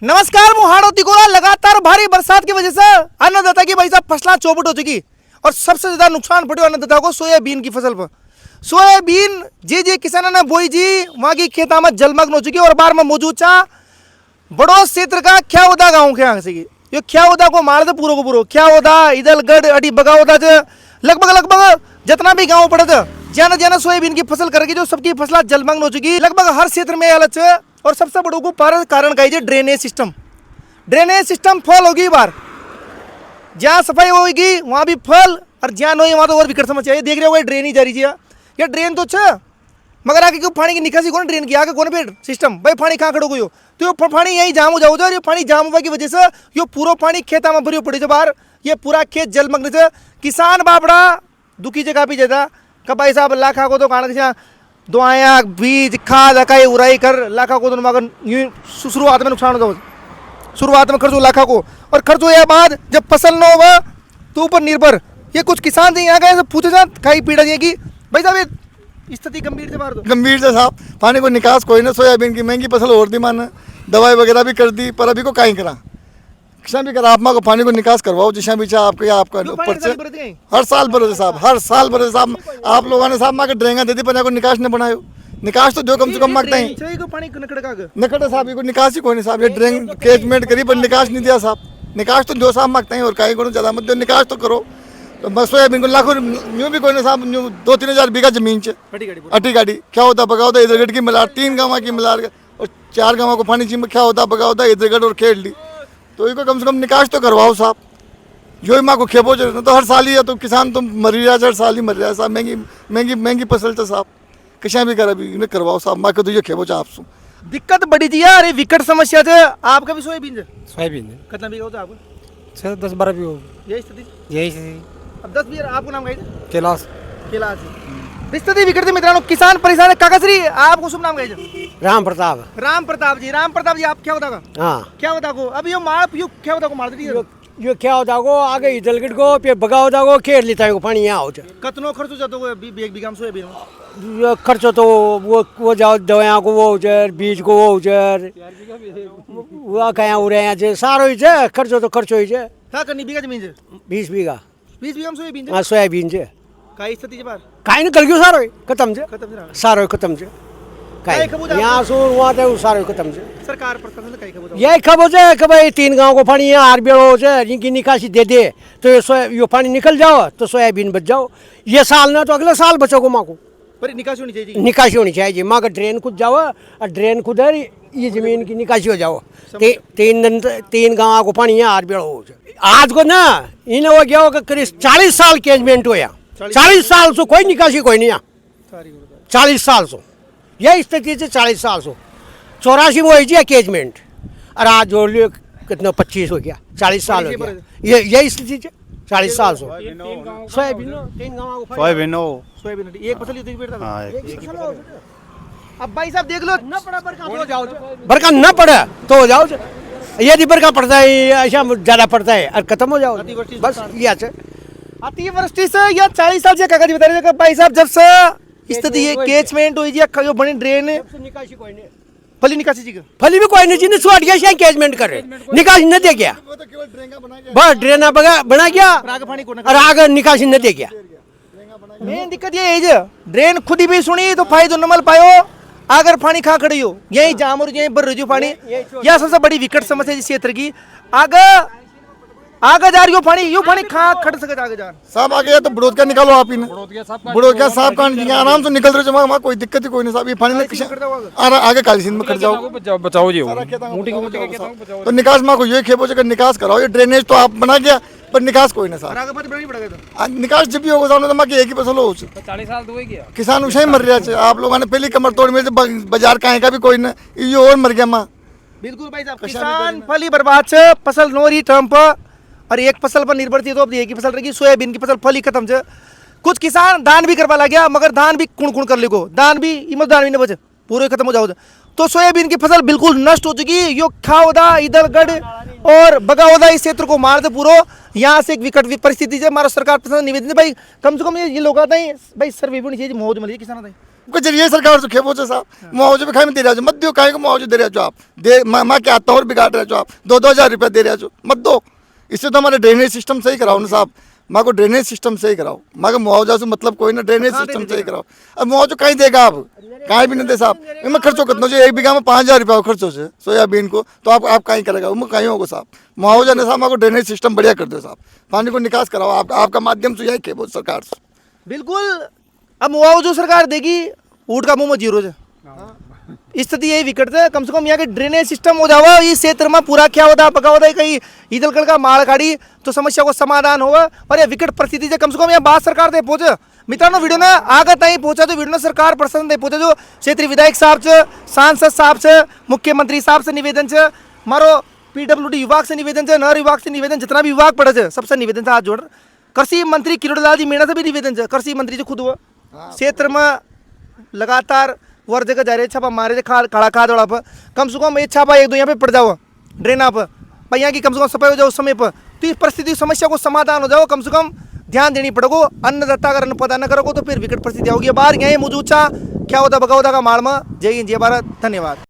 नमस्कार मुहाड़ो तिकोरा। लगातार भारी बरसात की वजह से अन्नदाता की भाई साहब फसलें चौपट हो चुकी और सबसे ज्यादा नुकसान पड़े अन्नदाता को सोयाबीन की फसल पर। सोयाबीन जी किसानों ने बोई जी, वहां की खेता में जलमग्न हो चुकी और बार में मौजूद था बड़ोस क्षेत्र का ख्याउदा गाँव के यहाँ से ये ख्याउदा को मार दे पूरो को पूरो ख्याउदा इदलगढ़ अटी बगाउदा लगभग जितना भी गाँव पड़े थे जाना जाना सोयाबीन की फसल करेगी जो सबकी फसलें जलमग्न हो चुकी लगभग हर क्षेत्र में अलग है। और सबसे बड़ों को कारण कही ड्रेनेज सिस्टम फल होगी बार जहाँ सफाई होगी वहाँ भी फल और जहाँ नहीं वहाँ तो और विकट समस्या है। देख रहे हो ड्रेन ही जा रही है ये ड्रेन तो छ मगर आगे क्यों पानी की निकासी कौन ड्रेन की आगे कौन पे सिस्टम भाई पानी कहाँ खड़ो गयो तो ये पानी यही जाम हो जाओ ये पानी जाम होने की वजह से ये पूरा पानी खेता में भरी पड़ी बाहर ये पूरा खेत जलमग्न से किसान बापड़ा दुखी से काफी ज्यादा कब भाई साहब लाखा को तो कारण दवाया बीज खाद अकाई उराई कर लाखा को तो मगर यूँ शुरुआत में नुकसान होता है। शुरुआत में खर्च हो लाखा को और खर्च होया बाद जब फसल न होगा तो ऊपर निर्भर ये कुछ किसान थे यहाँ गए पूछे साथ खाई पीड़ा की भाई साहब स्थिति गंभीर से बाहर दो गंभीर से साहब पानी को निकास कोई ना। सोयाबीन की महंगी फसल और दी मान दवाई वगैरह भी कर दी पर अभी को कहीं करा किसान भी करा आप माँ को पानी को निकास करवाओ जिसमें भी चाहे आपका या आपका ऊपर से हर साल बरसे साहब हर साल बरसे साहब आप लोगों ने साहब माँ के ड्रेंगा दे दी पर को निकास नहीं बनायो निकास तो जो कम से कम मांगता है नकड़ साहब को निकास ही कोई नहीं साहब ये ड्रेन कैचमेंट करी पर निकास नहीं दिया साहब निकास तो जो साहब मांगता है और कहीं को ज़्यादा मत दो निकास तो करो तो बस सोयाबीन को लाखों यूँ भी कोई ना साहब 2-3 हज़ार बीघा जमीन से अटी गाड़ी क्या होता बगा होता इधरगढ़ की मिलार 3 गाँव की मिलार और 4 गाँव को पानी चाहिए क्या होता बगा होता इधरगढ़ और खेल ली तो इनको कम से कम निकास तो करवाओ साहब जो ही माँ को खेपो तो हर साल ही है तो किसान तो मर रहा है हर साल ही मर रहा है साहब महंगी फसल तो साहब किसान भी कर अभी इन्हें करवाओ साहब माँ को तो ये खेपो चाहे आपसे दिक्कत बड़ी थी यार विकट समस्या थे आपका भी सोयाबीन कितना बीघा होता आपको 10-12 भी हो यही स्थिति यही अब 10 बीघा आपको नाम गाइड कैलाश स्थिति विकट थी मित्रों किसान परेशान है कागजरी आपको शुभ नाम गाइड राम प्रताप जी आप क्या होता हाँ क्या होता को अब ये मार क्या होता को मार दी यो क्या होता को आगे इधलगढ़ को पे बगा होता को खेर लेता है पानी यहाँ हो जाए कतनो खर्च हो जाता है एक बीघा में सोयाबीन में यो खर्च तो वो जाओ दवाइयाँ को वो उजर बीज को वो उजर वो कहाँ उड़े यहाँ सारो ही है खर्च तो खर्च हो जाए क्या करनी बीघा जमीन से 20 बीघा 20 बीघा में सोयाबीन हाँ सोयाबीन से का स्थिति बार काई निकल गयो सारो खत्म से यहाँ सुर वहाँ तो सारो खत्म से सरकार प्रशासन यही खबर है कि भाई 3 गांव को पानी यहाँ आर हो जाए इनकी निकासी दे दे तो ये पानी निकल जाओ तो सोयाबीन बच जाओ ये साल ना तो अगले साल बचोगे माँ को पर निकासी होनी चाहिए माँ का ड्रेन खुद जाओ और ड्रेन खुद ये जमीन की निकासी हो जाओ 3 गाँव को पानी यहाँ आर हो जाए आज को ना इन हो गया होगा करीब 40 साल केजमेंट हो 40 साल से कोई निकासी कोई नहीं यहाँ 40 साल से यही स्थिति से 40 साल से 84 में हुई केजमेंट और आज जोड़ लियो कितना 25 हो गया 40 साल हो गया यही स्थिति से 40 साल से सोयाबीन एक फसल अब भाई साहब देख लो बरका न पड़े तो हो जाओ यदि बरका पड़ता है ऐसा ज़्यादा पड़ता है और खत्म हो जाओ बस ये अतिवृष्टि से या 40 साल से कागज बता रहे भाई साहब जब से स्थिति ये कैचमेंट हुई जी बनी ड्रेन फली निकासी जी फली भी कोई नहीं छोड़ गया कैचमेंट करे निकासी न दे गया बस ड्रेन बना गया और आगे निकासी न दे गया मेन दिक्कत ये है ड्रेन खुद ही भी सुनी तो फायदो न मिल पायो अगर पानी खा खड़ी हो यही जाम और यही भर रही पानी यह सबसे बड़ी विकट समस्या है इस क्षेत्र की आगे जा रही हो पानी यू पानी खा खड़ सके आगे जा साहब आगे तो बड़ोद का निकालो आप ही ने बड़ोद का साहब का आराम से निकल रहे हो कोई दिक्कत ही कोई नहीं साहब ये पानी में आगे काली सिंध में खड़ जाओ बचाओ जी तो निकास माँ को ये खेपो जगह निकास कराओ ये ड्रेनेज तो आप बना गया पर निकास कोई ना साहब निकास जब भी होगा सामने तो माँ की एक ही फसल हो 40 साल तो हो गया किसान उसे ही मर रहा है आप लोगों ने पहली कमर तोड़ में बाजार का का भी कोई ना ये और मर गया माँ बिल्कुल भाई साहब किसान फली बर्बाद से फसल नोरी टर्म पर और एक फसल पर निर्भर थी तो अब एक ही फसल रहेगी सोयाबीन की फसल फली खत्म से कुछ किसान धान भी करवा लग गया मगर धान भी कुण कर लेगो धान भी धान भी न बचे पूरे खत्म हो जाओ तो सोयाबीन की फसल बिल्कुल नष्ट हो चुकी यो खाओदा इधरगढ़ और बगाओदा इस क्षेत्र को मार दे पूरा यहाँ से एक विकट परिस्थिति है हमारा सरकार प्रशासन निवेदन है भाई कम से कम ये लोग आते हैं भाई सर्वे भी होनी चाहिए मौज मिली किसान आपके जरिए सरकार से खेपो से साहब मुआवजे पे खाई में दे रहे हो मत दो काहे को मुआवजे दे रहे हो आप दे मैं क्या आता हूँ और बिगाड़ रहे हो आप 2-2 हज़ार रुपया दे रहे हो मत दो इससे तो हमारे ड्रेनेज सिस्टम सही कराओ ना साहब माँ को ड्रेनेज सिस्टम सही कराओ माँ को मुआवजा से मतलब कोई ना ड्रेनेज सिस्टम सही कराओ अब मुआवजा कहीं देगा आप कहीं भी नहीं दे साहब इनमें खर्चो कितना जो 1 बीघा में 5,000 रुपया खर्चो से सोयाबीन को तो आप कहीं करेगा वो कहीं होगा साहब मुआवजा ने साहब को ड्रेनेज सिस्टम बढ़िया कर दो साहब पानी को निकास कराओ आपका माध्यम से यही खेबो सरकार से बिल्कुल अब मुआवजा सरकार देगी ऊँट का मुंह में जीरो है स्थिति यही विकट है कम से कम यहाँ के ड्रेनेज सिस्टम हो जावा इस क्षेत्र में पूरा क्या होता पका होता है कहीं ईदलकड़ का माल काढ़ी तो समस्या को समाधान होगा और ये विकट परिस्थिति से कम यहाँ बात सरकार तक पहुंचे मित्रांनो वीडियो ना आगे ताई पहुंचा तो वीडियो ना सरकार प्रशासन तक पहुंचे जो क्षेत्रीय विधायक साहब से सांसद साहब से मुख्यमंत्री साहब से निवेदन से मारो PWD विभाग से निवेदन से नहर विभाग से निवेदन जितना भी विभाग पड़े थे सबसे निवेदन से हाथ जोड़ कृषि मंत्री किरोड़लाल जी मीणा से भी निवेदन है कृषि मंत्री जो खुद हुआ क्षेत्र में लगातार वर जगह जा रहे छापा मारे खड़ा खाद वाला पर कम से कम एक छापा 1-2 यहाँ पे पड़ जाओ ड्रेना पर भाई यहाँ की कम से कम सफाई हो जाओ उस समय पर तो इस परिस्थिति समस्या को समाधान हो जाओ कम से कम ध्यान देनी पड़ेगो अन्नदाता अगर अन्न प्रदान न करोगे तो फिर विकट परिस्थिति होगी बाहर यहीं मौजूद क्या होता बगा होता का माल में जय हिंद जय भारत धन्यवाद।